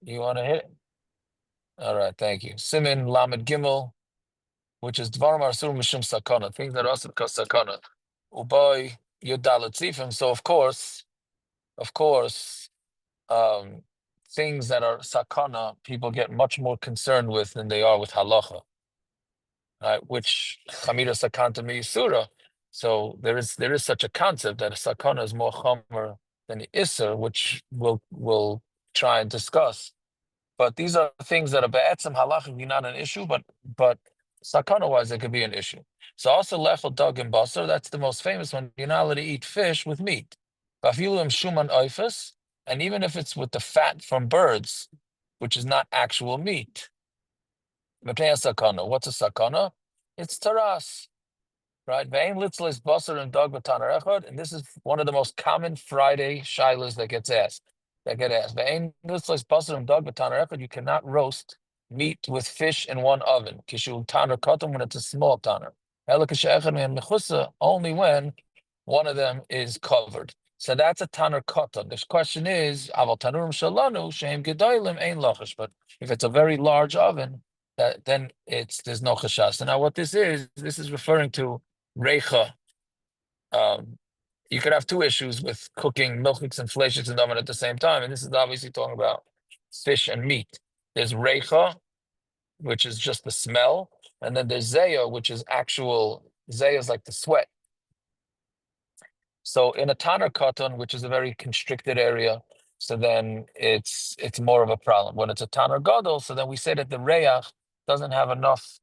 You want to hit it? All right, thank you. Simin Lamed Gimel, which is Dvarim Asur Mishum Sakana, things that are also because Sakana. Uboy Yudalet Tzifim. So of course, um, things that are Sakana, people get much more concerned with than they are with Halacha, right? Which Chamira Sakanta Miyisura. So there is such a concept that a Sakana is more Chomer than the Isser, which we'll try and discuss. But these are things that are be'etzem halachically not an issue, but sakana wise it could be an issue. So also lechel dog and basar, that's the most famous one. You're not allowed to eat fish with meat. Vafilu shuman oifus, and even if it's with the fat from birds, which is not actual meat. Mepnei sakana. What's a sakana? It's taras. Right? Ve'ein litzlis basar and dog b'tanar echad, and this is one of the most common Friday shilas that get asked. Ve'ein litzlis basar and dog b'tanar echad, you cannot roast meat with fish in one oven. Kishu tanar katam, when it's a small tanar. Ela k'she'echad me'en mechusa, only when one of them is covered. So that's a tanar katam. This question is, aval tanurim shalanu she'em gedolim ein lachash. But if it's a very large oven, then there's no chashas. So now what this is referring to Reicha. You could have two issues with cooking milchiks and fleishiks and daven at the same time, and this is obviously talking about fish and meat. There's Reicha, which is just the smell, and then there's Zeya, which is actual. Zeya is like the sweat. So in a Tanar Katan, which is a very constricted area, so then it's more of a problem. When it's a Tanar Gadol, so then we say that the Reyach doesn't have enough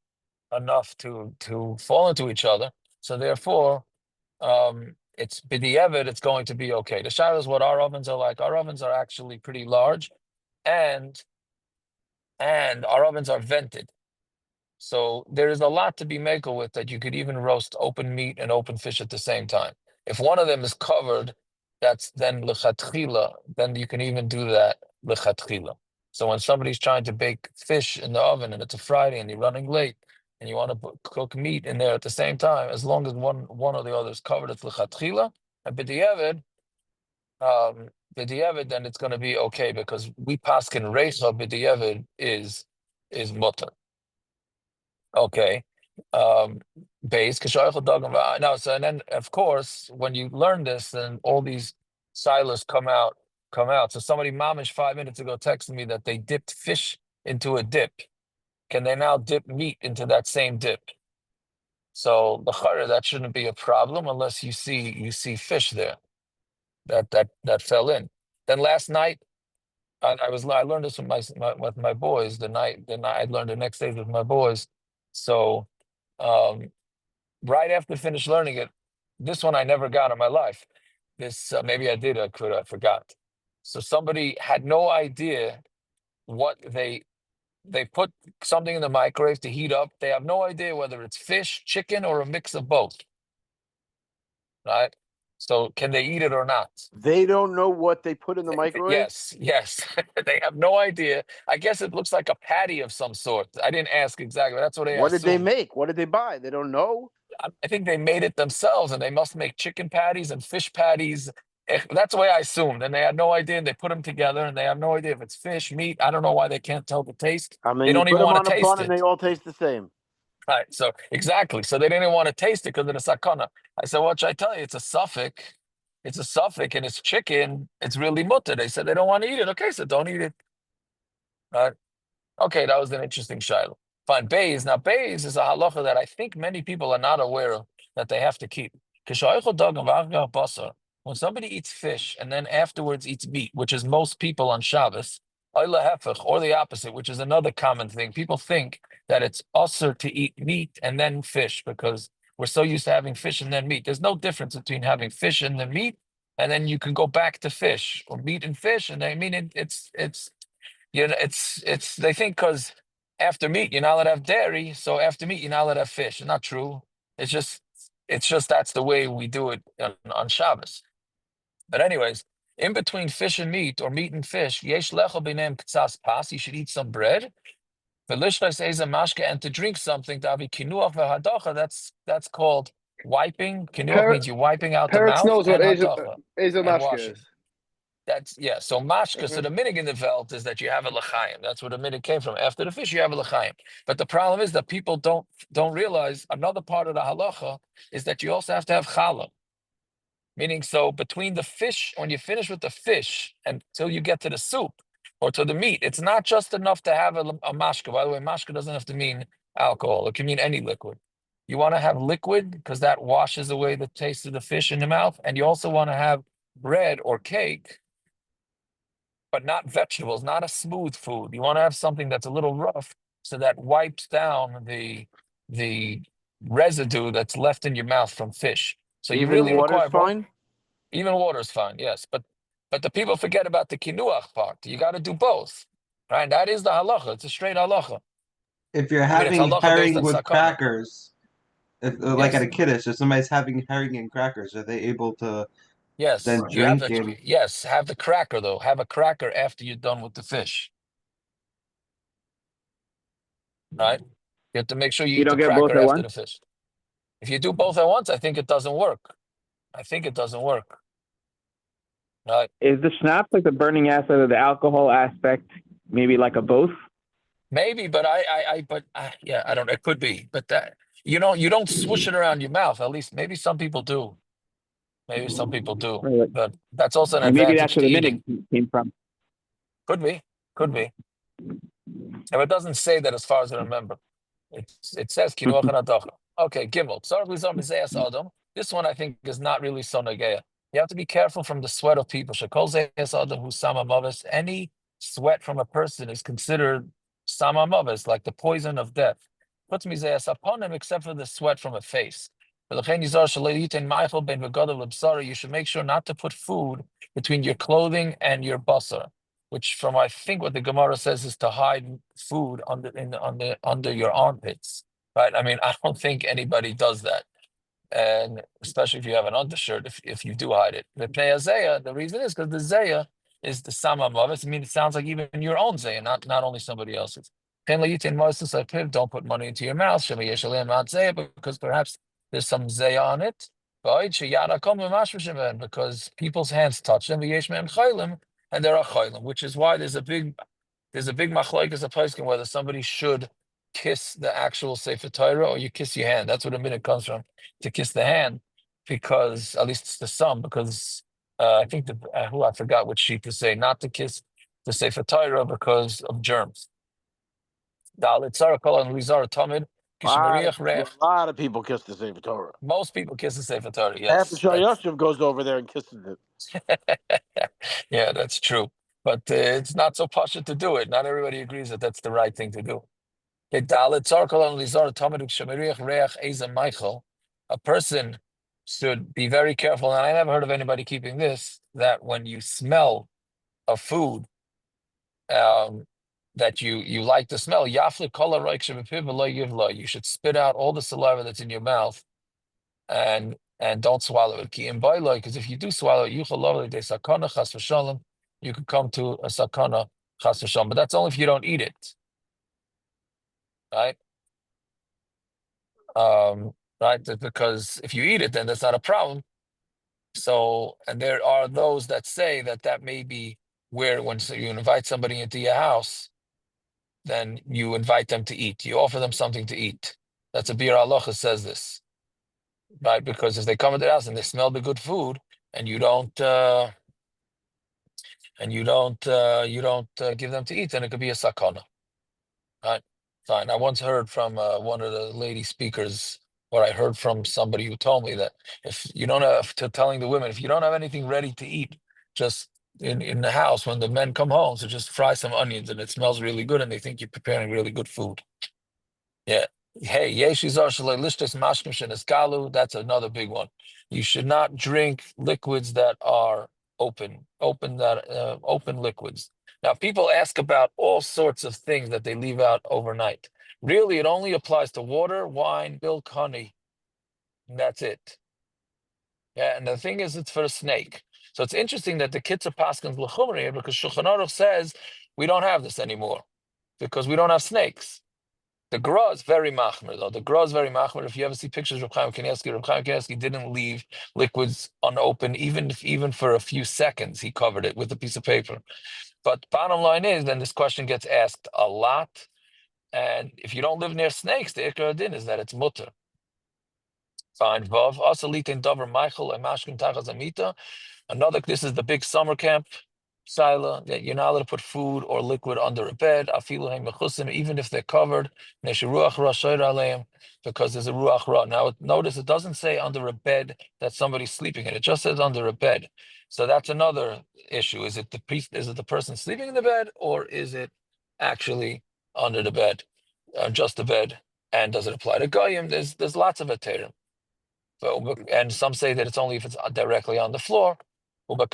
to fall into each other. So therefore, it's b'di'evet, it's going to be okay. The shaila is what our ovens are like. Our ovens are actually pretty large, and our ovens are vented. So there is a lot to be makel with that. You could even roast open meat and open fish at the same time. If one of them is covered, that's then lechatchila. Then you can even do that lechatchila. So when somebody's trying to bake fish in the oven and it's a Friday and you're running late and you want to cook meat in there at the same time, as long as one or the other is covered, it's lechatchila. And b'di'evid, then it's going to be okay because we paskin reicha b'di'evid is mutter. Okay. Base now, so and then of course when you learn this, then all these silos come out. So somebody mamish 5 minutes ago texted me that they dipped fish into a dip. Can they now dip meat into that same dip? So that shouldn't be a problem unless you see fish there that fell in. Then last night I learned this with my boys. The night I learned the next day with my boys. So right after I finished learning it, this one I never got in my life. This maybe I did, I forgot. So somebody had no idea what they put something in the microwave to heat up. They have no idea whether it's fish, chicken, or a mix of both. Right? So can they eat it or not? They don't know what they put in the microwave? Yes. They have no idea. I guess it looks like a patty of some sort. I didn't ask exactly. That's what they What did they assumed. make? What did they buy? They don't know? I think they made it themselves, and they must make chicken patties and fish patties. That's the way I assumed. And they had no idea, and they put them together, and they have no idea if it's fish, meat. I don't know why they can't tell the taste. I mean, They don't you even put them want on to a taste bun and it. they all taste the same. Right. So exactly. So they didn't even want to taste it because of the sakana. I said, what should I tell you? It's a suffix. It's a suffix, and it's chicken. It's really mutter. They said they don't want to eat it. Okay, so don't eat it. Right. Okay, that was an interesting shiloh. Fine. Bays. Now, bays is a halacha that I think many people are not aware of that they have to keep. When somebody eats fish and then afterwards eats meat, which is most people on Shabbos, or the opposite, which is another common thing. People think that it's usher to eat meat and then fish because we're so used to having fish and then meat. There's no difference between having fish and then meat, and then you can go back to fish or meat and fish. And I mean, it's they think because after meat you're not allowed to have dairy, so after meat you're not allowed to have fish. It's not true. It's just that's the way we do it on Shabbos. But anyways, in between fish and meat or meat and fish, yesh lechel b'neim k'tzas pas. You should eat some bread. V'lishlas eza mashke, and to drink something. Davi kinuach v'hadacha. That's called wiping. Kinuach means you're wiping out the Peretz mouth, knows what and Eza hadacha and Mashke washing. is. That's So mashka. So the minig in the veld is that you have a l'chaim. That's where the minig came from. After the fish, you have a l'chaim. But the problem is that people don't realize another part of the halacha is that you also have to have challah. Meaning, so between the fish, when you finish with the fish until you get to the soup or to the meat, it's not just enough to have a mashka. By the way, mashka doesn't have to mean alcohol. It can mean any liquid. You want to have liquid because that washes away the taste of the fish in the mouth. And you also want to have bread or cake, but not vegetables, not a smooth food. You want to have something that's a little rough so that wipes down the residue that's left in your mouth from fish. So you really water's require both. fine. Even water is fine, yes. But the people forget about the kinuach part. You got to do both, right? That is the halacha. It's a straight halacha. If you're I mean, it's having halacha based herring on with sakana. crackers, like at Yes, a kiddush, if somebody's having herring and crackers, are they able to yes. then You have drink? And yes. Have the cracker though. Have a cracker after you're done with the fish, right? You have to make sure you You eat the don't get both cracker at after once? the fish. If you do both at once, I think it doesn't work. I think it doesn't work. Right? Is the schnapps like the burning acid or the alcohol aspect maybe like a both? Maybe, but yeah, I don't. It could be, but that you don't swoosh it around your mouth. At least maybe some people do. Maybe some people do, Right. but that's also an Like maybe that's advantage where to the eating. minig came from. Could be, could be. And it doesn't say that as far as I remember. It says kinuach and adacha. Okay, gimel. Tzarich lizar mizayas adam. This one I think is not really so nageya. You have to be careful from the sweat of people. Shekol zayas adam hu sama mavis. Any sweat from a person is considered sama mavis, like the poison of death. Puts mizayas upon him, except for the sweat from a face. You should make sure not to put food between your clothing and your basar, which from I think what the Gemara says is to hide food under your armpits, right? I mean, I don't think anybody does that, and especially if you have an undershirt, if you do hide it. The Pnei Azaya, the reason is because the Zaya is the Sama Mavis. I mean, it sounds like even your own Zaya, not only somebody else's. Don't put money into your mouth, because perhaps there's some Zaya on it. Because people's hands touch them, and there are chaylim, which is why there's a big machlokes a poskim whether somebody should kiss the actual Sefer Torah or you kiss your hand. That's where the minute comes from, to kiss the hand, because at least it's the sum, because I think I forgot which sheet to say, not to kiss the Sefer Torah because of germs. Dalit Sarah Kol and Lizar Tamid Kishmariach Reach. A lot of people kiss the Sefer Torah. Most people kiss the Sefer Torah, Half the yes. Shayoshev goes over there and kisses it. Yeah, that's true. But it's not so pasha to do it. Not everybody agrees that that's the right thing to do. A person should be very careful, and I never heard of anybody keeping this, that when you smell a food that you like the smell, you should spit out all the saliva that's in your mouth and don't swallow it. Because if you do swallow it, you could come to a sakana chas v'shalom. But that's only if you don't eat it, right? Right? Because if you eat it, then that's not a problem. So, and there are those that say that may be where when you invite somebody into your house, then you invite them to eat. You offer them something to eat. That's a bir halacha says this, right? Because if they come into the house and they smell the good food, and you don't give them to eat, then it could be a sakana, right? Fine. I once heard from one of the lady speakers, or I heard from somebody who told me that if you don't have telling the women, if you don't have anything ready to eat, just in the house when the men come home, so just fry some onions and it smells really good and they think you're preparing really good food. Yeah. Hey, yeshizar shalei lishtes mashkim shenes galu. That's another big one. You should not drink liquids that are open liquids. Now, people ask about all sorts of things that they leave out overnight. Really, it only applies to water, wine, milk, honey, and that's it. Yeah, and the thing is, it's for a snake. So it's interesting that the Kitzur paskins l'chumra here, because Shulchan Aruch says we don't have this anymore because we don't have snakes. The Gra is very machmer, though. The Gra is very machmer. If you ever see pictures of Reb Chaim Kanievsky didn't leave liquids unopened, even for a few seconds. He covered it with a piece of paper. But bottom line is, then this question gets asked a lot. And if you don't live near snakes, the Ikra Din is that it's mutter. Fine. Vav. Also, litin davar Michael and mashkim tachas amita. Another, this is the big summer camp, Sila, that you're not allowed to put food or liquid under a bed, even if they're covered, because there's a ruach ra. Now, notice it doesn't say under a bed that somebody's sleeping in. It just says under a bed. So that's another issue. Is it the person sleeping in the bed, or is it actually under the bed, just the bed? And does it apply to goyim? There's lots of heterim. And some say that it's only if it's directly on the floor. In the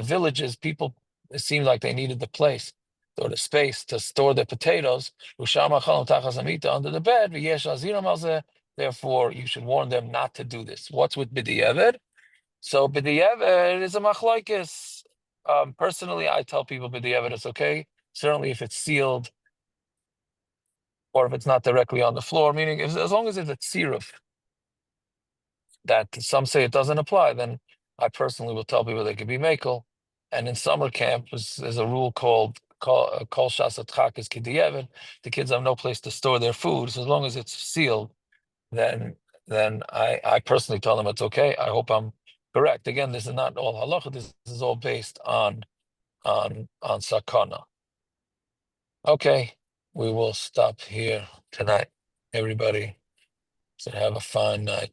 villages, people, it seemed like they needed the place or the space to store their potatoes. Under the bed. Therefore, you should warn them not to do this. What's with b'di'evet? So b'di'evet is a machlokes. Personally, I tell people b'di'evet is okay. Certainly, if it's sealed or if it's not directly on the floor, meaning as long as it's a tziruf, that some say it doesn't apply, then I personally will tell people they could be makel. And in summer camp, there's a rule called kol shas atchakis k'di'evet. The kids have no place to store their food, so as long as it's sealed, then I personally tell them it's okay. I hope I'm correct. Again, this is not all halacha. This is all based on sakana. Okay, we will stop here tonight. Everybody should have a fine night.